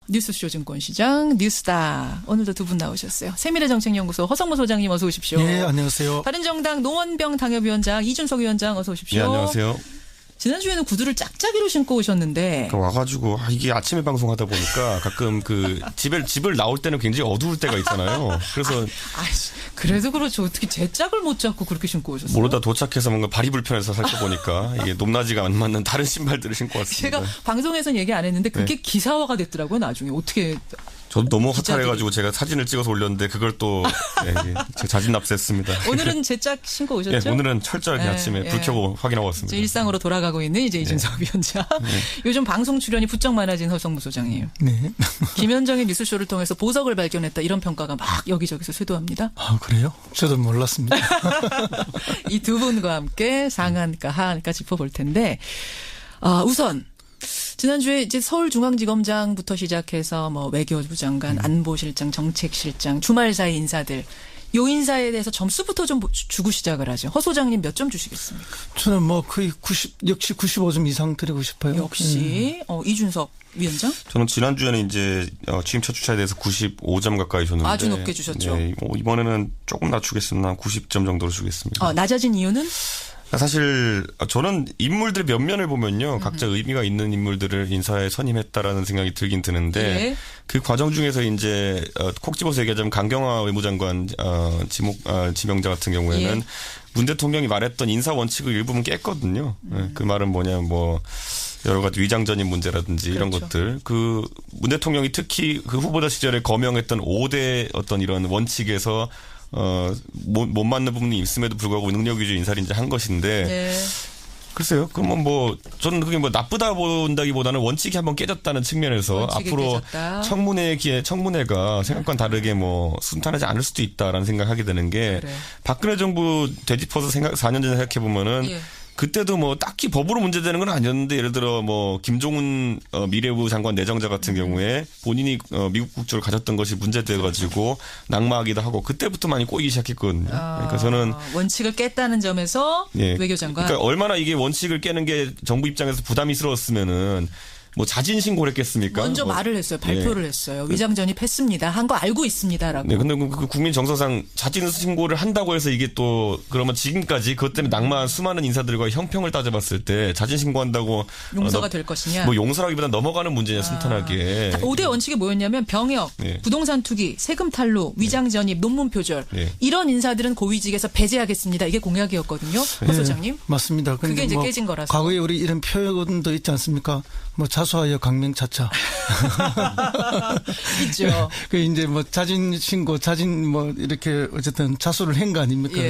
뉴스쇼 증권시장 뉴스다. 오늘도 두 분 나오셨어요. 세미래정책연구소 허성무 소장님 어서 오십시오. 네, 안녕하세요. 바른정당 노원병 당협위원장 이준석 위원장 어서 오십시오. 네, 안녕하세요. 지난주에는 구두를 짝짝이로 신고 오셨는데. 와가지고 이게 아침에 방송하다 보니까 가끔 그 집을 나올 때는 굉장히 어두울 때가 있잖아요. 그래서 그래도 그렇죠. 어떻게 제 짝을 못 잡고 그렇게 신고 오셨어요? 모르다 도착해서 뭔가 발이 불편해서 살펴보니까 이게 높낮이가 안 맞는 다른 신발들을 신고 왔습니다. 제가 방송에서는 얘기 안 했는데 그게 기사화가 됐더라고요. 나중에 어떻게. 저도 너무 허탈해가지고 제가 사진을 찍어서 올렸는데 그걸 또 제가 자진 납세했습니다. 오늘은 제 짝 신고 오셨죠? 네, 오늘은 철저하게 아침에 불 켜고 확인하고 왔습니다. 일상으로 돌아가고 있는 이제 이준석 위원장. 요즘 방송 출연이 부쩍 많아진 허성무 소장님. 네. 김현정의 뉴스쇼를 통해서 보석을 발견했다 이런 평가가 막 여기저기서 쇄도합니다. 아, 그래요? 저도 몰랐습니다. 이 두 분과 함께 상한가 하한가 짚어볼 텐데 우선 지난주에 이제 서울중앙지검장부터 시작해서 뭐 외교부 장관, 안보실장, 정책실장, 주말 사이 인사들 요 인사에 대해서 점수부터 좀 주고 시작을 하죠. 허 소장님 몇 점 주시겠습니까? 저는 뭐 거의 역시 95점 이상 드리고 싶어요. 역시 이준석 위원장? 저는 지난주에는 이제 취임 첫 주차에 대해서 95점 가까이 줬는데 아주 높게 주셨죠. 네, 이번에는 조금 낮추겠습니다. 한 90점 정도로 주겠습니다. 낮아진 이유는? 사실 저는 인물들의 면면을 보면요. 각자 의미가 있는 인물들을 인사에 선임했다라는 생각이 들긴 드는데 그 과정 중에서 이제 콕 집어서 얘기하자면 강경화 외무장관 지명자 같은 경우에는 문 대통령이 말했던 인사 원칙을 일부분 깼거든요. 그 말은 뭐냐면 뭐 여러 가지 위장전입 문제라든지 이런 것들. 그 문 대통령이 특히 그 후보자 시절에 거명했던 5대 어떤 이런 원칙에서 못 맞는 부분이 있음에도 불구하고 능력 위주 인사를 이제 한 것인데 글쎄요. 그러면 뭐 저는 그게 뭐 나쁘다 본다기보다는 원칙이 한번 깨졌다는 측면에서 앞으로 청문회가 생각과는 다르게 뭐 순탄하지 않을 수도 있다라는 생각하게 되는 게 박근혜 정부 되짚어서 4년 전에 생각해 보면은 그때도 뭐 딱히 법으로 문제되는 건 아니었는데 예를 들어 뭐 김종훈 미래부 장관 내정자 같은 경우에 본인이 미국 국적을 가졌던 것이 문제돼 가지고 낙마하기도 하고 그때부터 많이 꼬이기 시작했거든요. 그러니까 저는 원칙을 깼다는 점에서 외교장관. 그러니까 얼마나 이게 원칙을 깨는 게 정부 입장에서 부담이스러웠으면은 뭐 자진 신고를 했겠습니까? 먼저 말을 했어요. 발표를 했어요. 위장전입했습니다. 한 거 알고 있습니다라고. 네, 근데 그 국민 정서상 자진 신고를 한다고 해서 이게 또 그러면 지금까지 그것 때문에 낙마한 수많은 인사들과 형평을 따져봤을 때 자진 신고한다고 용서가 될 것이냐? 뭐 용서라기보다 넘어가는 문제냐 순탄하게. 5대 원칙이 뭐였냐면 병역, 부동산 투기, 세금 탈루, 위장전입, 논문 표절 이런 인사들은 고위직에서 배제하겠습니다. 이게 공약이었거든요. 허 소장님. 맞습니다. 그게 이제 깨진 거라서. 과거에 우리 이런 표현도 있지 않습니까? 뭐 자수하여 강명차차. 있죠. 그 이제 뭐 자진 신고, 자진 뭐 이렇게 어쨌든 자수를 한 거 아닙니까?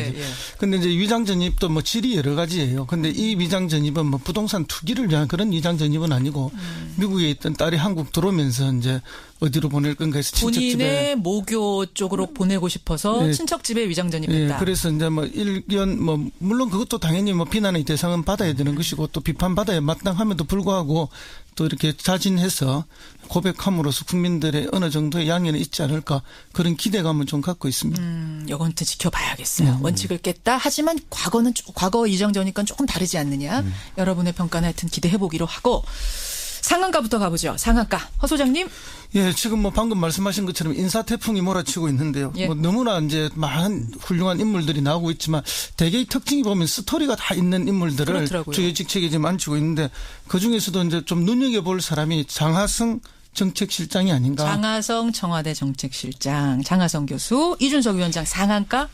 근데 이제 위장전입도 뭐 질이 여러 가지예요. 근데 이 위장전입은 뭐 부동산 투기를 위한 그런 위장전입은 아니고 미국에 있던 딸이 한국 들어오면서 이제 어디로 보낼 건가 해서 친척집에. 본인의 모교 쪽으로 보내고 싶어서 친척집에 위장전입했다. 그래서 이제 뭐 일견 뭐 물론 그것도 당연히 뭐 비난의 대상은 받아야 되는 것이고 또 비판받아야 마땅함에도 불구하고 또 이렇게 자진해서 고백함으로써 국민들의 어느 정도의 양해는 있지 않을까 그런 기대감을 좀 갖고 있습니다. 이건 또 지켜봐야겠어요. 원칙을 깼다. 하지만 과거 위장전입과 조금 다르지 않느냐. 여러분의 평가는 하여튼 기대해보기로 하고 상한가부터 가보죠. 상한가. 허 소장님. 예, 지금 뭐 방금 말씀하신 것처럼 인사 태풍이 몰아치고 있는데요. 뭐 너무나 이제 많은 훌륭한 인물들이 나오고 있지만 대개의 특징이 보면 스토리가 다 있는 인물들을 주요 직책에 지금 앉히고 있는데 그 중에서도 이제 좀 눈여겨볼 사람이 장하성 정책실장이 아닌가. 장하성 청와대 정책실장, 장하성 교수, 이준석 위원장 상한가.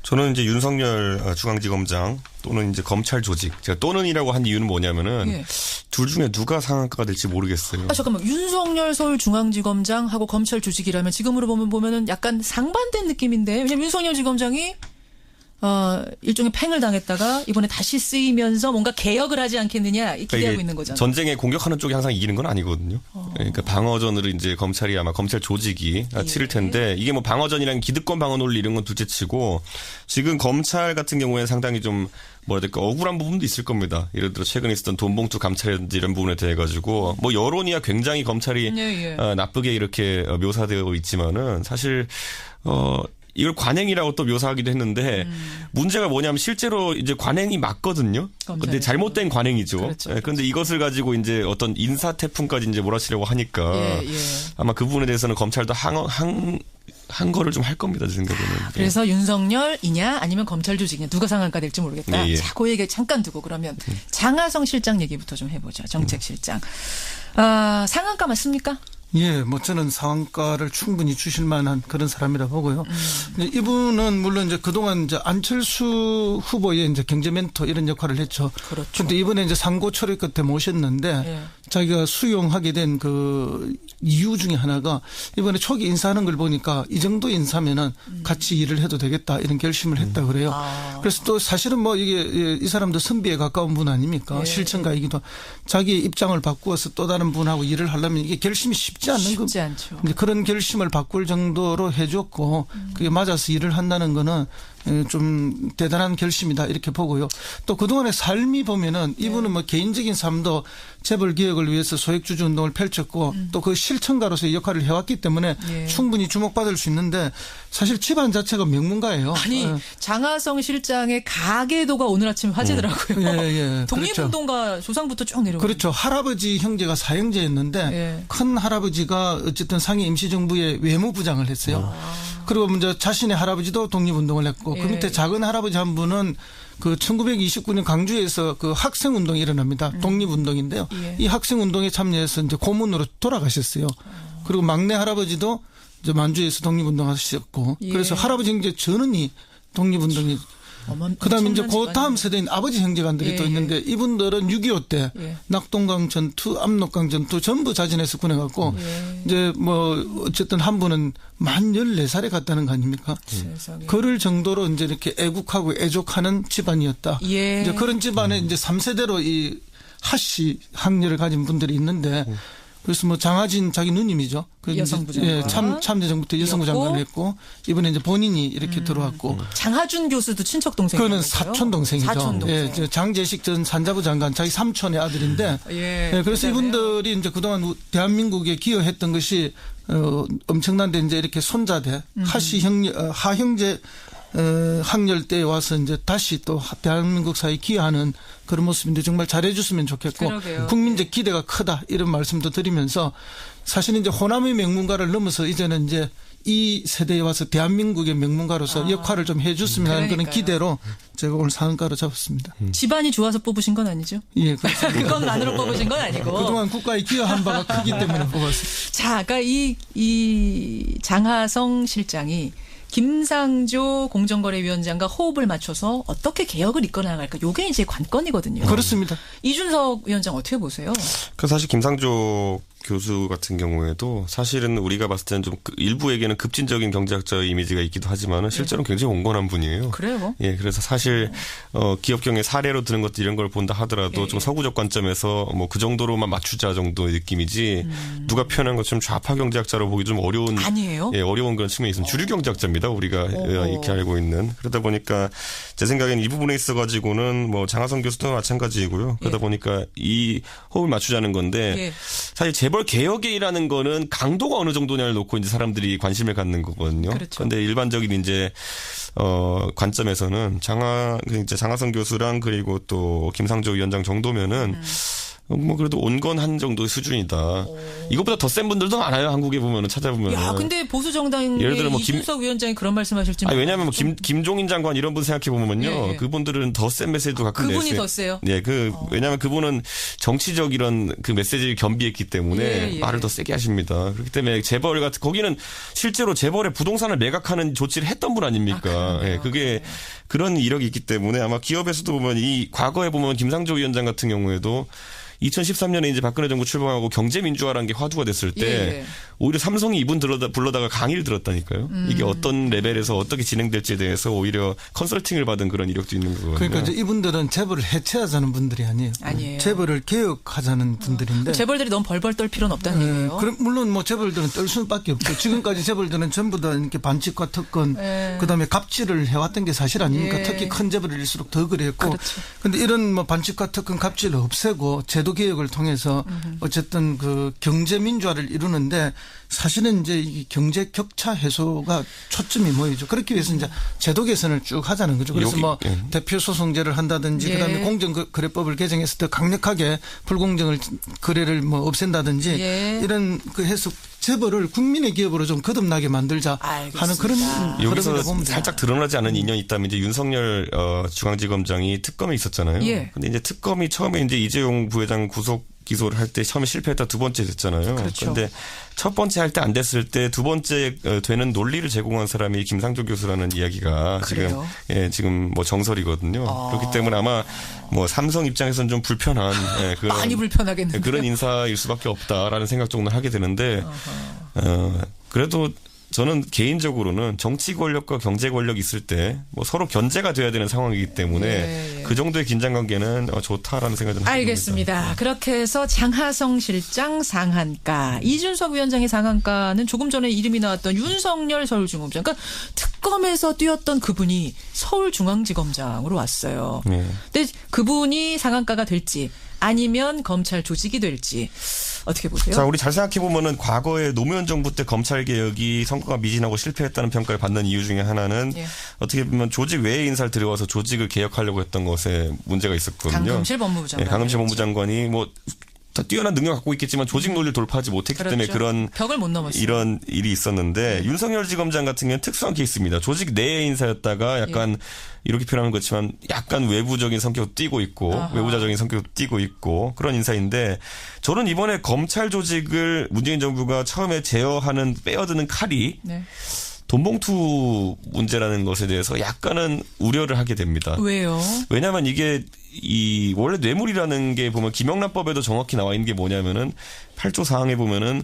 저는 이제 윤석열 중앙지검장 또는 이제 검찰 조직. 제가 또는이라고 한 이유는 뭐냐면은 둘 중에 누가 상한가가 될지 모르겠어요. 잠깐만. 윤석열 서울중앙지검장하고 검찰 조직이라면 지금으로 보면은 약간 상반된 느낌인데. 왜냐면 윤석열 지검장이 일종의 팽을 당했다가 이번에 다시 쓰이면서 뭔가 개혁을 하지 않겠느냐 기대하고 있는 거잖아요. 전쟁에 공격하는 쪽이 항상 이기는 건 아니거든요. 그러니까 방어전으로 이제 검찰이 아마 검찰 조직이 치를 텐데 이게 뭐 방어전이랑 기득권 방어 논리 이런 건 둘째치고 지금 검찰 같은 경우에 상당히 좀 뭐라 해야 될까 억울한 부분도 있을 겁니다. 예를 들어 최근에 있었던 돈봉투 감찰이라든지 이런 부분에 대해 가지고 뭐 여론이야 굉장히 검찰이 나쁘게 이렇게 묘사되어 있지만은 사실 이걸 관행이라고 또 묘사하기도 했는데 문제가 뭐냐면 실제로 이제 관행이 맞거든요. 근데 잘못된 관행이죠. 그렇죠, 예, 그런데 이것을 가지고 이제 어떤 인사 태풍까지 이제 몰아치려고 하니까 아마 그 부분에 대해서는 검찰도 한 거를 좀 할 겁니다, 제 생각에는. 그래서 윤석열이냐 아니면 검찰 조직이냐 누가 상한가 될지 모르겠다. 자, 그 얘기 잠깐 두고 그러면 장하성 실장 얘기부터 좀 해보죠. 정책실장. 상한가 맞습니까? 예, 뭐 저는 상한가를 충분히 주실 만한 그런 사람이라 보고요. 이분은 물론 이제 그동안 이제 안철수 후보의 이제 경제 멘토 이런 역할을 했죠. 그렇죠. 그런데 이번에 이제 상고 처리 끝에 모셨는데 자기가 수용하게 된 그 이유 중에 하나가 이번에 초기 인사하는 걸 보니까 이 정도 인사면은 같이 일을 해도 되겠다 이런 결심을 했다 그래요. 그래서 또 사실은 뭐 이게 이 사람도 선비에 가까운 분 아닙니까? 실천가이기도 자기 입장을 바꾸어서 또 다른 분하고 일을 하려면 이게 결심이 쉽지 않는 거. 쉽지 않죠. 그런 결심을 바꿀 정도로 해줬고 그게 맞아서 일을 한다는 거는 좀 대단한 결심이다 이렇게 보고요. 또 그동안의 삶이 보면은 이분은 뭐 개인적인 삶도 재벌 개혁을 위해서 소액주주 운동을 펼쳤고 또 그 실천가로서의 역할을 해왔기 때문에 충분히 주목받을 수 있는데 사실 집안 자체가 명문가예요. 아니 장하성 실장의 가계도가 오늘 아침 화제더라고요. 독립운동가 그렇죠. 조상부터 쭉 내려오고. 그렇죠. 할아버지 형제가 사형제였는데 큰 할아버지가 어쨌든 상해 임시정부의 외무부장을 했어요. 그리고 먼저 자신의 할아버지도 독립운동을 했고 그 밑에 작은 할아버지 한 분은 그 1929년 강주에서 그 학생운동이 일어납니다. 독립운동인데요. 이 학생운동에 참여해서 이제 고문으로 돌아가셨어요. 그리고 막내 할아버지도 이제 만주에서 독립운동하셨고 그래서 할아버지 형제 전원이 독립운동이 그다음에 이제 그 다음 세대인 아버지 형제간들이 또 있는데 이분들은 6.25 때 낙동강 전투, 압록강 전투 전부 자진해서 군해갖고 이제 뭐 어쨌든 한 분은 만 14살에 갔다는 거 아닙니까? 그럴 정도로 이제 이렇게 애국하고 애족하는 집안이었다. 이제 그런 집안에 이제 3세대로 이 하씨 학렬을 가진 분들이 있는데 그래서 뭐 장하진 자기 누님이죠. 그 여성부 장관. 참여정부 때 여성부 장관을 했고 이번에 이제 본인이 이렇게 들어왔고. 장하준 교수도 친척 동생이죠. 그거는 사촌 동생이죠. 사촌 동생. 예, 장제식 전 산자부 장관 자기 삼촌의 아들인데. 그래서 이분들이 이제 그동안 대한민국에 기여했던 것이 엄청난데 이제 이렇게 손자대 하씨 하형제 학렬 때에 와서 이제 다시 또 대한민국 사회에 기여하는 그런 모습인데 정말 잘해줬으면 좋겠고 그러게요. 국민적 기대가 크다 이런 말씀도 드리면서 사실은 이제 호남의 명문가를 넘어서 이제는 이제 이 세대에 와서 대한민국의 명문가로서 역할을 좀 해줬으면 하는 그런 기대로 제가 오늘 상한가로 잡았습니다. 집안이 좋아서 뽑으신 건 아니죠? 예, 그렇습니다. 그것만으로 뽑으신 건 아니고. 그동안 국가에 기여한 바가 크기 때문에 뽑았습니다. 자, 그러니까 이 장하성 실장이 김상조 공정거래위원장과 호흡을 맞춰서 어떻게 개혁을 이끌어 나갈까? 이게 이제 관건이거든요. 그렇습니다. 이준석 위원장 어떻게 보세요? 그 사실 김상조 교수 같은 경우에도 사실은 우리가 봤을 때는 좀 일부에게는 급진적인 경제학자의 이미지가 있기도 하지만은 실제로는 굉장히 온건한 분이에요. 그래요? 예, 그래서 사실 기업경의 사례로 드는 것들 이런 걸 본다 하더라도 좀 서구적 관점에서 뭐 그 정도로만 맞추자 정도의 느낌이지 누가 표현한 것처럼 좌파 경제학자로 보기 좀 어려운 아니에요? 예, 어려운 그런 측면이 있습니다. 주류 경제학자입니다. 우리가 이렇게 알고 있는. 그러다 보니까 제 생각에는 이 부분에 있어 가지고는 뭐 장하성 교수도 마찬가지이고요. 그러다 보니까 이 호흡을 맞추자는 건데 사실 재벌 개혁이라는 거는 강도가 어느 정도냐를 놓고 이제 사람들이 관심을 갖는 거거든요. 그런데 일반적인 이제 관점에서는 장하성 교수랑 그리고 또 김상조 위원장 정도면은 뭐 그래도 온건한 정도의 수준이다. 이것보다 더 센 분들도 많아요. 한국에 보면은 찾아보면. 야, 근데 보수 정당의 예를 들어 뭐 이준석 위원장이 그런 말씀하실지. 아니, 왜냐하면 뭐 김종인 장관 이런 분 생각해 보면요, 그분들은 더 센 메시지도 가끔 그분이 더 세요. 예, 왜냐하면 그분은 정치적 이런 그 메시지를 겸비했기 때문에 말을 더 세게 하십니다. 그렇기 때문에 재벌 같은 거기는 실제로 재벌의 부동산을 매각하는 조치를 했던 분 아닙니까? 예, 그게 그런 이력이 있기 때문에 아마 기업에서도 보면 이 과거에 보면 김상조 위원장 같은 경우에도 2013년에 이제 박근혜 정부 출범하고 경제민주화라는 게 화두가 됐을 때 오히려 삼성이 이분 불러다가 강의를 들었다니까요. 이게 어떤 레벨에서 어떻게 진행될지에 대해서 오히려 컨설팅을 받은 그런 이력도 있는 거거든요. 그러니까 이제 이분들은 재벌을 해체하자는 분들이 아니에요. 재벌을 개혁하자는 분들인데. 재벌들이 너무 벌벌 떨 필요는 없다는 얘기예요. 그럼 물론 뭐 재벌들은 떨 수밖에 없죠. 지금까지 재벌들은 전부 다 이렇게 반칙과 특권, 그다음에 갑질을 해왔던 게 사실 아닙니까? 특히 큰 재벌일수록 더 그랬고. 그런데 이런 뭐 반칙과 특권, 갑질을 없애고 제도 개혁을 통해서 어쨌든 그 경제 민주화를 이루는데 사실은 이제 이 경제 격차 해소가 초점이 뭐이죠. 그렇기 위해서 이제 제도 개선을 쭉 하자는 거죠. 그래서 뭐 대표 소송제를 한다든지 그다음에 공정거래법을 개정해서 더 강력하게 불공정을 거래를 뭐 없앤다든지 이런 그 해서 재벌을 국민의 기업으로 좀 거듭나게 만들자 하는 그런 여기서 살짝 드러나지 않은 인연이 있다면 이제 윤석열 중앙지검장이 특검에 있었잖아요. 근데 이제 특검이 처음에 이제 이재용 부회장 구속 기소를 할 때 처음에 실패했다 두 번째 됐잖아요. 그렇죠. 그런데 첫 번째 할 때 안 됐을 때 두 번째 되는 논리를 제공한 사람이 김상조 교수라는 이야기가 그래요? 지금 뭐 정설이거든요. 그렇기 때문에 아마 뭐 삼성 입장에서는 좀 불편한 그런 많이 불편하겠는데 그런 인사일 수밖에 없다라는 생각 정도는 하게 되는데 그래도 저는 개인적으로는 정치 권력과 경제 권력이 있을 때 뭐 서로 견제가 돼야 되는 상황이기 때문에 그 정도의 긴장 관계는 좋다라는 생각을 합니다. 알겠습니다. 그렇게 해서 장하성 실장 상한가, 이준석 위원장의 상한가는 조금 전에 이름이 나왔던 윤석열 서울중앙지검장, 그러니까 특검에서 뛰었던 그분이 서울중앙지검장으로 왔어요. 근데 그분이 상한가가 될지 아니면 검찰 조직이 될지 어떻게 보세요? 자, 우리 잘 생각해 보면은 과거에 노무현 정부 때 검찰 개혁이 성과가 미진하고 실패했다는 평가를 받는 이유 중에 하나는 어떻게 보면 조직 외의 인사를 들여와서 조직을 개혁하려고 했던 것에 문제가 있었거든요. 강금실 법무부 장관. 강금실 법무부 장관이 뭐 다 뛰어난 능력 갖고 있겠지만 조직 논리를 돌파하지 못했기 때문에 그런 벽을 못 넘었어요. 이런 일이 있었는데 윤석열 지검장 같은 경우는 특수한 케이스입니다. 조직 내의 인사였다가 약간 이렇게 표현하는 것지만 약간 외부적인 성격도 띠고 있고 외부자적인 성격도 띠고 있고 그런 인사인데 저는 이번에 검찰 조직을 문재인 정부가 처음에 제어하는 빼어드는 칼이 돈봉투 문제라는 것에 대해서 약간은 우려를 하게 됩니다. 왜요? 왜냐하면 이게 원래 뇌물이라는 게 보면 김영란법에도 정확히 나와 있는 게 뭐냐면은 8조 사항에 보면은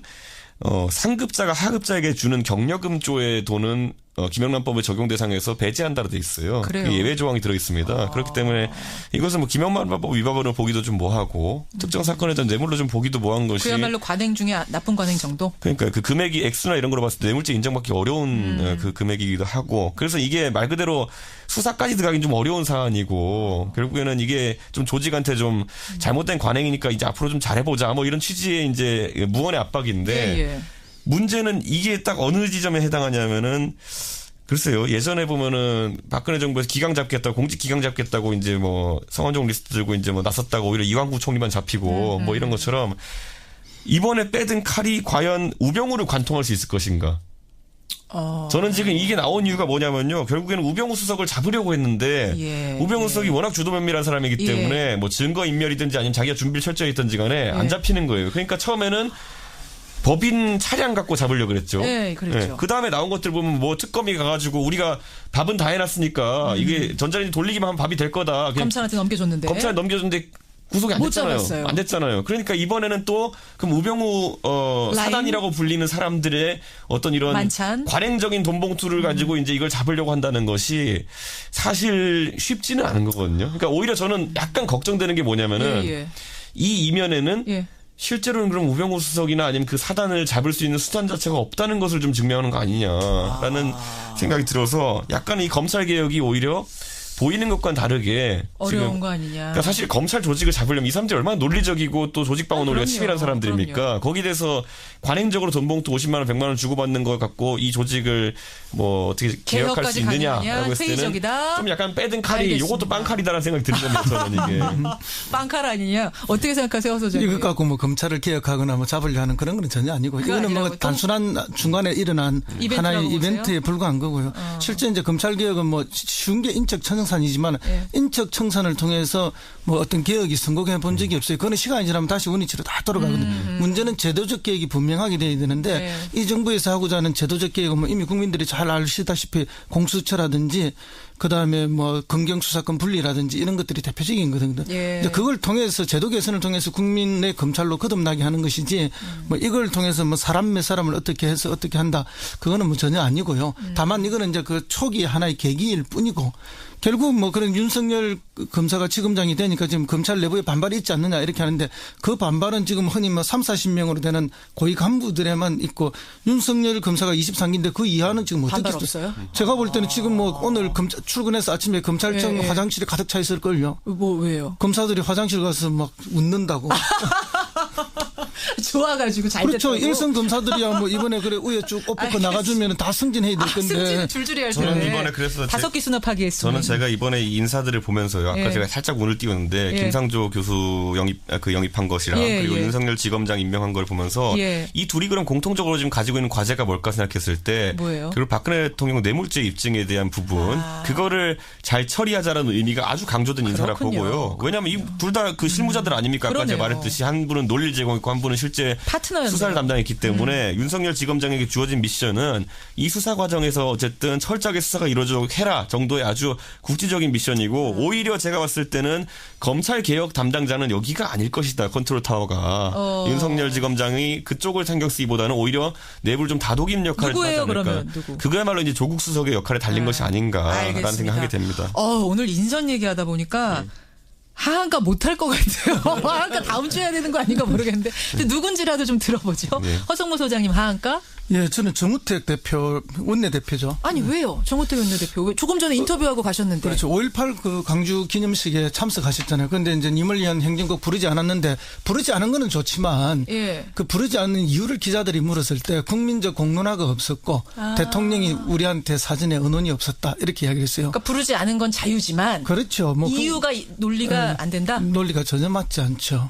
상급자가 하급자에게 주는 경력금조의 돈은 김영란법의 적용 대상에서 배제한다로 돼 있어요. 그래요? 예외 조항이 들어 있습니다. 그렇기 때문에 이것은 뭐 김영란법 위반으로 보기도 좀 뭐하고 특정 사건에 대한 뇌물로 좀 보기도 뭐한 것이 그야말로 관행 중에 나쁜 관행 정도? 그러니까 그 금액이 액수나 이런 거로 봤을 때 뇌물죄 인정받기 어려운 그 금액이기도 하고 그래서 이게 말 그대로 수사까지 들어가긴 좀 어려운 사안이고 결국에는 이게 좀 조직한테 좀 잘못된 관행이니까 이제 앞으로 좀 잘해보자 뭐 이런 취지의 이제 무언의 압박인데 문제는 이게 딱 어느 지점에 해당하냐면은 글쎄요. 예전에 보면은 박근혜 정부에서 기강 잡겠다고 공직 기강 잡겠다고 이제 뭐 성완종 리스트 들고 이제 뭐 나섰다고 오히려 이완구 총리만 잡히고 뭐 이런 것처럼 이번에 빼든 칼이 과연 우병우를 관통할 수 있을 것인가? 저는 지금 이게 나온 이유가 뭐냐면요. 결국에는 우병우 수석을 잡으려고 했는데 우병우 수석이 워낙 주도 면밀한 사람이기 때문에 뭐 증거 인멸이든지 아니면 자기가 준비를 철저히 했든지 간에 안 잡히는 거예요. 그러니까 처음에는 법인 차량 갖고 잡으려고 그랬죠. 네, 그렇죠. 그 다음에 나온 것들 보면 뭐 특검이 가가지고 우리가 밥은 다 해놨으니까 이게 전자레인지 돌리기만 하면 밥이 될 거다. 검찰한테 넘겨줬는데. 검찰에 넘겨줬는데 구속이 안 됐잖아요. 잡았어요. 안 됐잖아요. 그러니까 이번에는 또 그럼 우병우 사단이라고 불리는 사람들의 어떤 이런 만찬? 관행적인 돈봉투를 가지고 이제 이걸 잡으려고 한다는 것이 사실 쉽지는 않은 거거든요. 그러니까 오히려 저는 약간 걱정되는 게 뭐냐면은 이 이면에는 실제로는 그럼 우병우 수석이나 아니면 그 사단을 잡을 수 있는 수단 자체가 없다는 것을 좀 증명하는 거 아니냐라는 생각이 들어서 약간 이 검찰 개혁이 오히려 보이는 것과는 다르게 어려운 지금 거 아니냐. 그러니까 사실 검찰 조직을 잡으려면 이 사람들이 얼마나 논리적이고 또 조직 방어 논리가 치밀한 사람들입니까? 거기에 대해서 관행적으로 돈봉투 50만 원, 100만 원 주고받는 걸 갖고 이 조직을 뭐 어떻게 개혁할 수 있느냐라고 했을 때는 좀 약간 빼든 칼이 이것도 빵칼이다라는 생각이 드는 겁니다. 저는 이게. 빵칼 아니냐? 어떻게 생각하세요, 소장님? 이거 갖고 뭐 검찰을 개혁하거나 뭐 잡으려 하는 그런 건 전혀 아니고 이거는 뭐 단순한 중간에 일어난 하나의 이벤트에 불과한 거고요. 실제 이제 검찰 개혁은 뭐 쉬운 게 인적 청산이지만 인적 청산을 통해서 뭐 어떤 개혁이 성공해 본 적이 없어요. 그거는 시간이 지나면 다시 원위치로 다 돌아가거든요. 문제는 제도적 개혁이 분명하게 돼야 되는데 이 정부에서 하고자 하는 제도적 개혁은 뭐 이미 국민들이 잘 아시다시피 공수처라든지 그다음에 뭐 검경수사권 분리라든지 이런 것들이 대표적인 거거든요. 이제 그걸 통해서 제도 개선을 통해서 국민의 검찰로 거듭나게 하는 것이지 뭐 이걸 통해서 뭐 사람 몇 사람을 어떻게 해서 어떻게 한다 그거는 뭐 전혀 아니고요. 다만 이거는 이제 그 초기 하나의 계기일 뿐이고 결국 뭐 그런 윤석열 검사가 지검장이 되니까 지금 검찰 내부에 반발이 있지 않느냐 이렇게 하는데 그 반발은 지금 흔히 뭐 3, 40명으로 되는 고위 간부들에만 있고 윤석열 검사가 23기인데 그 이하는 지금 어떻게 반발 없어요? 제가 볼 때는 지금 뭐 오늘 출근해서 아침에 검찰청 화장실에 가득 차 있을걸요. 뭐 왜요? 검사들이 화장실 가서 막 웃는다고. 좋아가지고 잘 그렇죠. 됐다고. 일선 검사들이야 뭐 이번에 그래 우에 쭉 엎고 나가주면 다 승진해야 될 건데. 승진 줄줄이 할 텐데. 저는 이번에 그래서 5기 수납하기 했습니다. 저는 제가 이번에 이 인사들을 보면서요. 아까 제가 살짝 운을 띄웠는데 김상조 교수 영입한 것이랑 그리고 윤석열 지검장 임명한 걸 보면서 이 둘이 그럼 공통적으로 지금 가지고 있는 과제가 뭘까 생각했을 때 뭐예요? 그리고 박근혜 대통령 뇌물죄 입증에 대한 부분 그거를 잘 처리하자라는 의미가 아주 강조된 인사라 보고요. 왜냐하면 이 둘 다 그 실무자들 아닙니까? 아까 제가 말했듯이 한 분은 논리를 제공했고 한 분은 실제 파트너였네요. 수사를 담당했기 때문에 윤석열 지검장에게 주어진 미션은 이 수사 과정에서 어쨌든 철저하게 수사가 이루어지도록 해라 정도의 아주 국지적인 미션이고 오히려 제가 봤을 때는 검찰 개혁 담당자는 여기가 아닐 것이다. 컨트롤 타워가. 윤석열 지검장이 그쪽을 신경 쓰기보다는 오히려 내부를 좀 다독이는 역할을 하지 않을까. 그러면 누구? 그거야말로 이제 조국 수석의 역할에 달린 것이 아닌가라는 생각하게 됩니다. 오늘 인선 얘기하다 보니까 하한가 못할 것 같아요. 하한가 다음 주에 해야 되는 거 아닌가 모르겠는데. 근데 누군지라도 좀 들어보죠. 허성모 소장님 하한가? 예, 저는 정우택 대표, 원내대표죠. 아니, 왜요? 정우택 원내대표. 조금 전에 인터뷰하고 가셨는데. 그렇죠. 5.18 그 강주 기념식에 참석하셨잖아요. 그런데 이제 님을 위한 행진곡 부르지 않았는데, 부르지 않은 거는 좋지만, 그 부르지 않는 이유를 기자들이 물었을 때, 국민적 공론화가 없었고, 대통령이 우리한테 사전에 언론이 없었다. 이렇게 이야기를 했어요. 그러니까 부르지 않은 건 자유지만. 그렇죠. 뭐 이유가 논리가 안 된다? 논리가 전혀 맞지 않죠.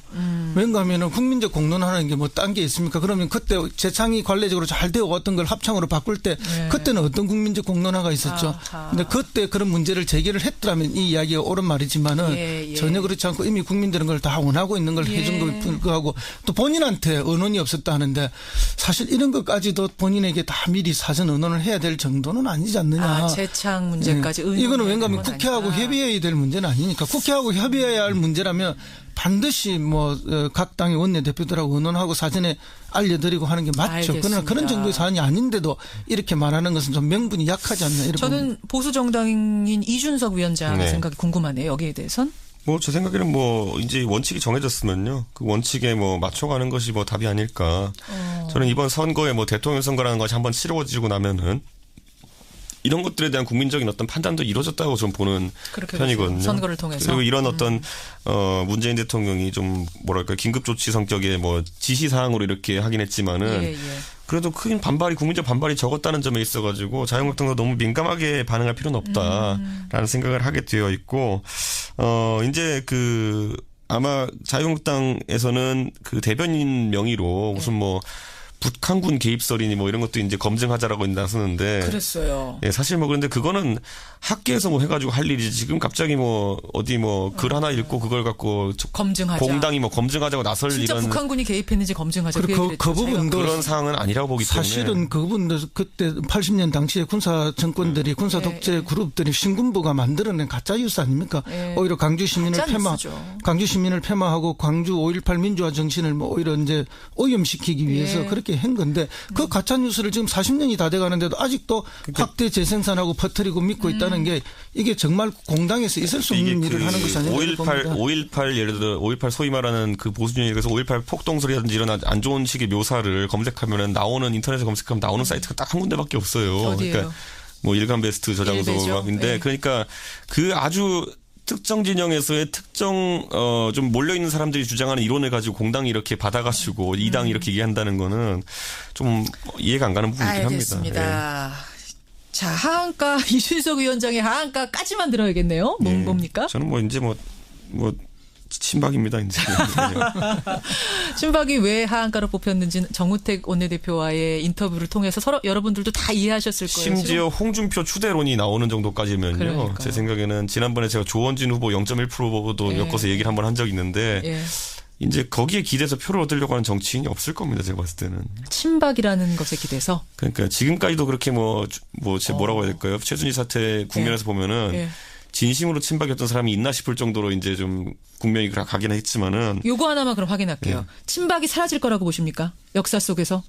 왠가 하면은 국민적 공론화라는 게 뭐 딴 게 있습니까? 그러면 그때 재창이 관례적으로 잘 되어 왔던 걸 합창으로 바꿀 때 그때는 어떤 국민적 공론화가 있었죠. 근데 그때 그런 문제를 제기를 했더라면 이 이야기가 옳은 말이지만은 전혀 그렇지 않고 이미 국민들은 걸 다 원하고 있는 걸 해준 걸 불구하고 또 본인한테 언론이 없었다 하는데 사실 이런 것까지도 본인에게 다 미리 사전 언론을 해야 될 정도는 아니지 않느냐. 재창 문제까지 이거는 왠가 하면 국회하고 협의해야 될 문제는 아니니까 국회하고 협의해야 할 문제라면 반드시 뭐 각 당의 원내대표들하고 의논하고 사전에 알려드리고 하는 게 맞죠. 알겠습니다. 그러나 그런 정도의 사안이 아닌데도 이렇게 말하는 것은 좀 명분이 약하지 않나 이런. 저는 보수 정당인 이준석 위원장의 생각이 궁금하네요. 여기에 대해선. 뭐 제 생각에는 뭐 이제 원칙이 정해졌으면요. 그 원칙에 뭐 맞춰가는 것이 뭐 답이 아닐까. 저는 이번 선거에 뭐 대통령 선거라는 것이 한번 치러지고 나면은 이런 것들에 대한 국민적인 어떤 판단도 이루어졌다고 좀 보는 편이거든요. 선거를 통해서. 그리고 이런 어떤 문재인 대통령이 좀 뭐랄까 긴급 조치 성격의 뭐 지시 사항으로 이렇게 하긴 했지만은 그래도 큰 반발이 국민적 반발이 적었다는 점에 있어가지고 자유한국당도 너무 민감하게 반응할 필요는 없다라는 생각을 하게 되어 있고 이제 그 아마 자유한국당에서는 그 대변인 명의로 무슨 뭐 북한군 개입설이니 뭐 이런 것도 이제 검증하자라고 나서는데. 그랬어요. 예, 사실 뭐 그런데 그거는 학계에서 뭐 해가지고 할 일이지 지금 갑자기 뭐 어디 뭐 글 하나 읽고 그걸 갖고 검증하자. 공당이 뭐 검증하자고 나설 진짜 이런. 북한군이 개입했는지 검증하자. 그 부분도 그런 사항은 아니라고 보기 때문에. 사실은 그 부분도 그때 80년 당시에 군사 정권들이 군사 독재 그룹들이 신군부가 만들어낸 가짜 뉴스 아닙니까? 오히려 강주 시민을 폐마하고 광주 5.18 민주화 정신을 뭐 오히려 이제 오염시키기 위해서 그렇게 한 건데 그 가짜 뉴스를 지금 40년이 다 돼가는데도 아직도 확대 재생산하고 퍼뜨리고 믿고 있다는 게 이게 정말 공당에서 있을 수 없는 일을 하는 것이 아닌가 5.18 예를 들어 5.18 소위 말하는 그 보수주의에서 5.18 폭동설이라든지 이런 안 좋은 식의 묘사를 검색하면은 나오는 인터넷에 검색하면 나오는 사이트가 딱 한 군데밖에 없어요. 어디예요? 그러니까 뭐 일간베스트 저장소인데 그러니까 그 아주 특정 진영에서의 특정 좀 몰려 있는 사람들이 주장하는 이론을 가지고 공당이 이렇게 받아가지고 이 당이 이렇게 얘기한다는 거는 좀 이해가 안 가는 부분이긴 합니다. 알겠습니다. 자, 하한가 이준석 위원장의 하한가까지만 들어야겠네요. 뭡니까? 저는 뭐 이제 뭐 친박입니다, 이제. 친박이 왜 하한가로 뽑혔는지 정우택 원내대표와의 인터뷰를 통해서 서로 여러분들도 다 이해하셨을 거예요. 심지어 홍준표 추대론이 나오는 정도까지면요. 그러니까요. 제 생각에는 지난번에 제가 조원진 후보 0.1%도 엮어서 얘기를 한번 한 적이 있는데 이제 거기에 기대서 표를 얻으려고 하는 정치인이 없을 겁니다. 제가 봤을 때는. 친박이라는 것에 기대서. 그러니까 지금까지도 그렇게 뭐라고 해야 될까요? 최순실 사태 국면에서 보면은 진심으로 친박이었던 사람이 있나 싶을 정도로 이제 좀 국면이 가긴 했지만은. 요거 하나만 그럼 확인할게요. 친박이 사라질 거라고 보십니까? 역사 속에서?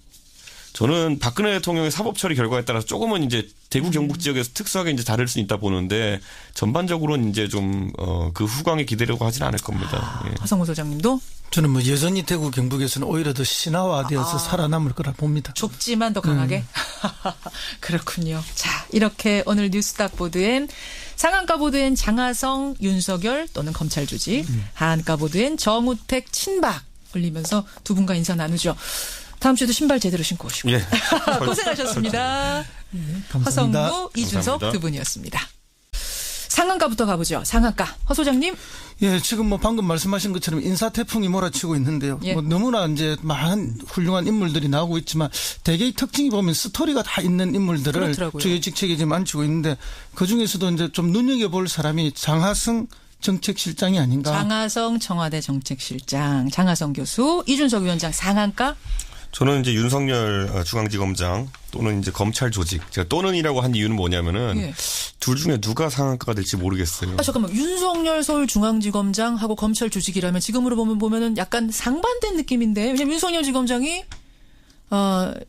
저는 박근혜 대통령의 사법 처리 결과에 따라서 조금은 이제 대구 경북 지역에서 특수하게 이제 다를 수 있다 보는데 전반적으로는 이제 좀 그 후광에 기대려고 하지는 않을 겁니다. 허성호 소장님도? 저는 뭐 여전히 대구 경북에서는 오히려 더 신화화되어서 살아남을 거라 봅니다. 좁지만 더 강하게? 그렇군요. 자, 이렇게 오늘 뉴스닥 보드엔 상한가 보드엔 장하성, 윤석열 또는 검찰 조직, 하한가 보드엔 정우택 친박 올리면서 두 분과 인사 나누죠. 다음 주에도 신발 제대로 신고 오시고. 예. 고생하셨습니다. 네, 감사합니다. 허성무, 이준석 감사합니다. 두 분이었습니다. 상한가부터 가보죠. 상한가. 허 소장님. 예, 지금 뭐 방금 말씀하신 것처럼 인사 태풍이 몰아치고 있는데요. 예. 뭐 너무나 이제 많은 훌륭한 인물들이 나오고 있지만 대개의 특징이 보면 스토리가 다 있는 인물들을 그렇더라고요. 주요직책에 지금 앉히고 있는데 그 중에서도 이제 좀 눈여겨볼 사람이 장하승 정책실장이 아닌가. 장하성 청와대 정책실장, 장하성 교수, 이준석 위원장 상한가. 저는 이제 윤석열 중앙지검장 또는 이제 검찰 조직. 제가 또는이라고 한 이유는 뭐냐면은 예. 둘 중에 누가 상한가가 될지 모르겠어요. 잠깐만. 윤석열 서울중앙지검장하고 검찰 조직이라면 지금으로 보면은 약간 상반된 느낌인데. 왜냐면 윤석열 지검장이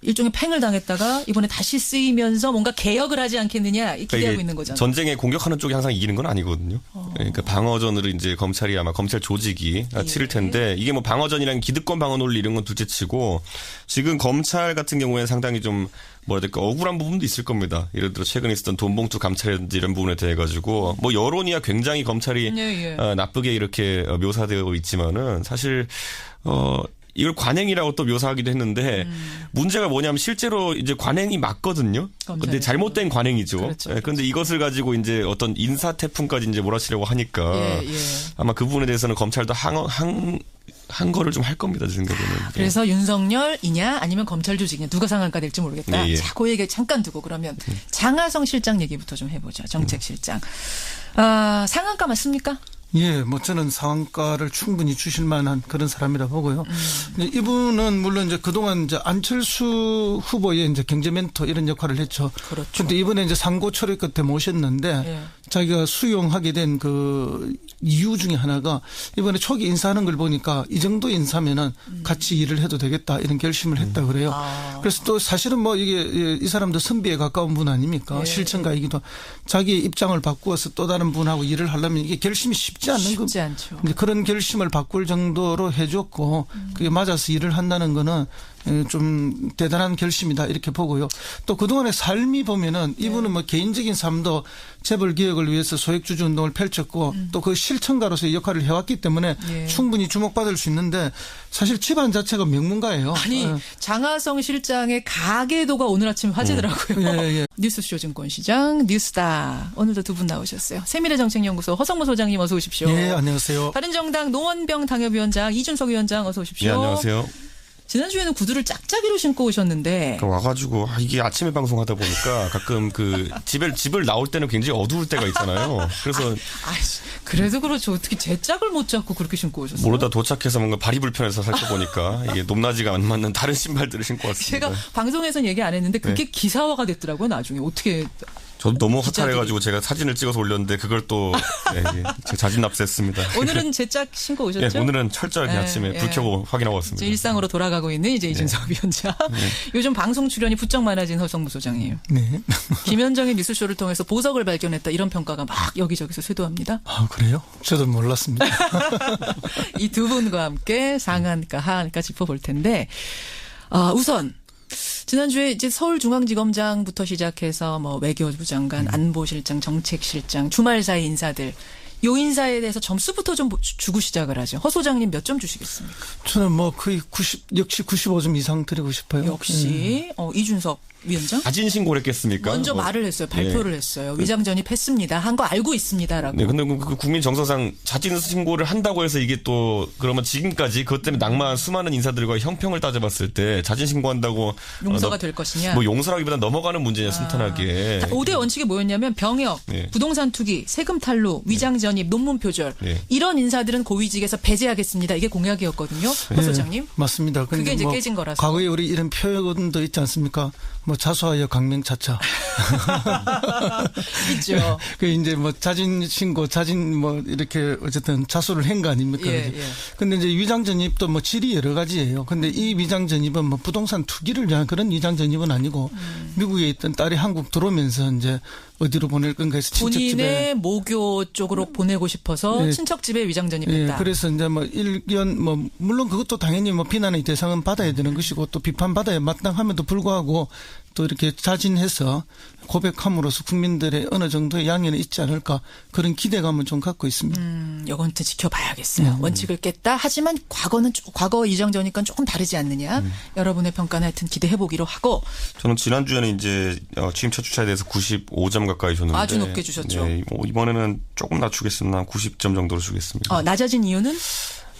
일종의 팽을 당했다가 이번에 다시 쓰이면서 뭔가 개혁을 하지 않겠느냐 기대하고 그러니까 있는 거잖아요. 전쟁에 공격하는 쪽이 항상 이기는 건 아니거든요. 그러니까 방어전으로 이제 검찰이 아마 검찰 조직이 치를 텐데 이게 뭐 방어전이랑 기득권 방어 논리 이런 건 둘째치고 지금 검찰 같은 경우에는 상당히 좀 뭐라 해야 될까 억울한 부분도 있을 겁니다. 예를 들어 최근에 있었던 돈봉투 감찰이라든지 이런 부분에 대해 가지고 뭐 여론이야 굉장히 검찰이 나쁘게 이렇게 묘사되어 있지만은 사실 이걸 관행이라고 또 묘사하기도 했는데 문제가 뭐냐면 실제로 이제 관행이 맞거든요. 근데 잘못된 관행이죠. 그렇죠. 그런데 이것을 가지고 이제 어떤 인사 태풍까지 이제 몰아치려고 하니까 아마 그 부분에 대해서는 검찰도 한 거를 좀 할 겁니다. 제 생각에는. 그래서 윤석열이냐 아니면 검찰 조직이냐 누가 상한가 될지 모르겠다. 예. 자, 그 얘기 잠깐 두고 그러면 장하성 실장 얘기부터 좀 해보죠. 정책실장. 상한가 맞습니까? 예, 뭐 저는 상한가를 충분히 주실 만한 그런 사람이라 보고요. 이분은 물론 이제 그동안 이제 안철수 후보의 이제 경제 멘토 이런 역할을 했죠. 그렇죠. 근데 이번에 이제 상고 처리 끝에 모셨는데 자기가 수용하게 된 그 이유 중에 하나가 이번에 초기 인사하는 걸 보니까 이 정도 인사면은 같이 일을 해도 되겠다 이런 결심을 했다 그래요. 그래서 또 사실은 뭐 이게 이 사람도 선비에 가까운 분 아닙니까? 실천가이기도 자기 입장을 바꾸어서 또 다른 분하고 일을 하려면 이게 결심이 쉽지 않죠. 근데 그런 결심을 바꿀 정도로 해줬고 그게 맞아서 일을 한다는 거는 좀 대단한 결심이다 이렇게 보고요. 또 그동안의 삶이 보면은 이분은 뭐 개인적인 삶도 재벌 개혁을 위해서 소액주주 운동을 펼쳤고 또 그 실천가로서의 역할을 해왔기 때문에 충분히 주목받을 수 있는데 사실 집안 자체가 명문가예요. 아니 장하성 실장의 가계도가 오늘 아침 화제더라고요. 뉴스쇼 증권시장 뉴스다. 오늘도 두 분 나오셨어요. 세미래정책연구소 허성무 소장님 어서 오십시오. 네, 안녕하세요. 바른정당 노원병 당협위원장 이준석 위원장 어서 오십시오. 네, 안녕하세요. 지난주에는 구두를 짝짝이로 신고 오셨는데. 와가지고 이게 아침에 방송하다 보니까 가끔 그 집을 나올 때는 굉장히 어두울 때가 있잖아요. 그래서 그래도 그렇죠. 어떻게 제 짝을 못 잡고 그렇게 신고 오셨어요? 모르다 도착해서 뭔가 발이 불편해서 살펴보니까 이게 높낮이가 안 맞는 다른 신발들을 신고 왔습니다. 제가 방송에서는 얘기 안 했는데 그게 기사화가 됐더라고요. 나중에 어떻게. 저도 너무 허탈해가지고 제가 사진을 찍어서 올렸는데 그걸 또 제가 자진 납세했습니다. 오늘은 제 짝 신고 오셨죠? 오늘은 철저하게 아침에 불 켜고 확인하고 왔습니다. 일상으로 돌아가고 있는 이제 이준석 위원장. 요즘 방송 출연이 부쩍 많아진 허성무 소장님. 네. 김현정의 뉴스쇼를 통해서 보석을 발견했다 이런 평가가 막 여기저기서 쇄도합니다. 아 그래요? 저도 몰랐습니다. 이 두 분과 함께 상한가 하한가 짚어볼 텐데 우선 지난주에 이제 서울중앙지검장부터 시작해서 뭐 외교부 장관, 안보실장, 정책실장, 주말 사이 인사들 요 인사에 대해서 점수부터 좀 주고 시작을 하죠. 허 소장님 몇 점 주시겠습니까? 저는 뭐 거의 역시 95점 이상 드리고 싶어요. 역시 이준석 위원장? 자진 신고를 했겠습니까? 먼저 말을 했어요. 발표를 했어요. 위장 전입했습니다. 한 거 알고 있습니다라고. 네, 근데 그 국민 정서상 자진 신고를 한다고 해서 이게 또 그러면 지금까지 그것 때문에 낙마한 수많은 인사들과 형평을 따져봤을 때 자진 신고한다고 용서가 될 것이냐? 뭐 용서라기보다 넘어가는 문제냐 순탄하게. 5대 원칙이 뭐였냐면 병역, 부동산 투기, 세금 탈루, 위장 전입, 논문 표절 이런 인사들은 고위직에서 배제하겠습니다. 이게 공약이었거든요. 허 소장님. 맞습니다. 그게 이제 깨진 거라서. 과거에 우리 이런 표현도 있지 않습니까? 뭐 자수하여 강명차차. 있죠. 그 이제 뭐 자진 신고, 자진 뭐 이렇게 어쨌든 자수를 한 거 아닙니까? 근데 이제 위장 전입도 뭐 질이 여러 가지예요. 근데 이 위장 전입은 뭐 부동산 투기를 위한 그런 위장 전입은 아니고 미국에 있던 딸이 한국 들어오면서 이제 어디로 보낼 건가 해서 친척집에. 본인의 모교 쪽으로 보내고 싶어서 친척집에 위장 전입했다. 그래서 이제 뭐 일견 뭐 물론 그것도 당연히 뭐 비난의 대상은 받아야 되는 것이고 또 비판받아야 마땅함에도 불구하고 또 이렇게 자진해서 고백함으로써 국민들의 어느 정도의 양해는 있지 않을까 그런 기대감은 좀 갖고 있습니다. 이건 또 지켜봐야겠어요. 원칙을 깼다. 하지만 과거 이정저니까 조금 다르지 않느냐. 여러분의 평가는 하여튼 기대해보기로 하고. 저는 지난주에는 이제 취임 첫 주차에 대해서 95점 가까이 줬는데. 아주 높게 주셨죠. 네, 뭐 이번에는 조금 낮추겠습니다. 90점 정도로 주겠습니다. 낮아진 이유는?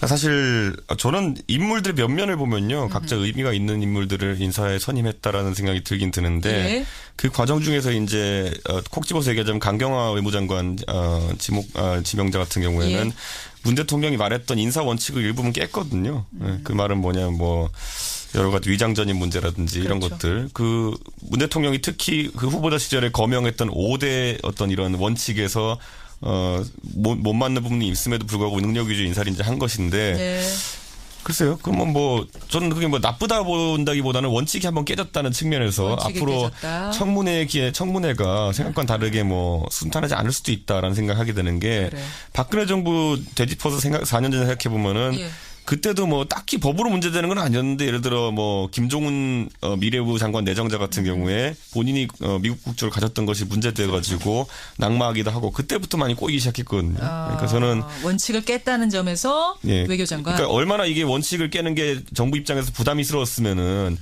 사실 저는 인물들의 면면을 보면요. 각자 의미가 있는 인물들을 인사에 선임했다라는 생각이 들긴 드는데 예. 그 과정 중에서 이제 콕 집어서 얘기하자면 강경화 외무장관 지명자 같은 경우에는 예. 문 대통령이 말했던 인사 원칙을 일부분 깼거든요. 그 말은 뭐냐면 뭐 여러 가지 위장전입 문제라든지 그렇죠. 이런 것들. 그 문 대통령이 특히 그 후보자 시절에 거명했던 5대 어떤 이런 원칙에서 못 맞는 부분이 있음에도 불구하고 능력 위주 인사를 이제 한 것인데. 네. 글쎄요. 그러면 저는 그게 나쁘다 본다기보다는 원칙이 한번 깨졌다는 측면에서 앞으로 청문회가 생각과는 다르게 순탄하지 않을 수도 있다라는 생각하게 되는 게 그래. 박근혜 정부 되짚어서 4년 전에 생각해 보면은 예. 그때도 딱히 법으로 문제되는 건 아니었는데 예를 들어 김종훈 미래부 장관 내정자 같은 경우에 본인이 미국 국적을 가졌던 것이 문제돼가지고 낙마하기도 하고 그때부터 많이 꼬이기 시작했거든요. 그러니까 저는 원칙을 깼다는 점에서 예. 외교장관. 그러니까 얼마나 이게 원칙을 깨는 게 정부 입장에서 부담스러웠으면은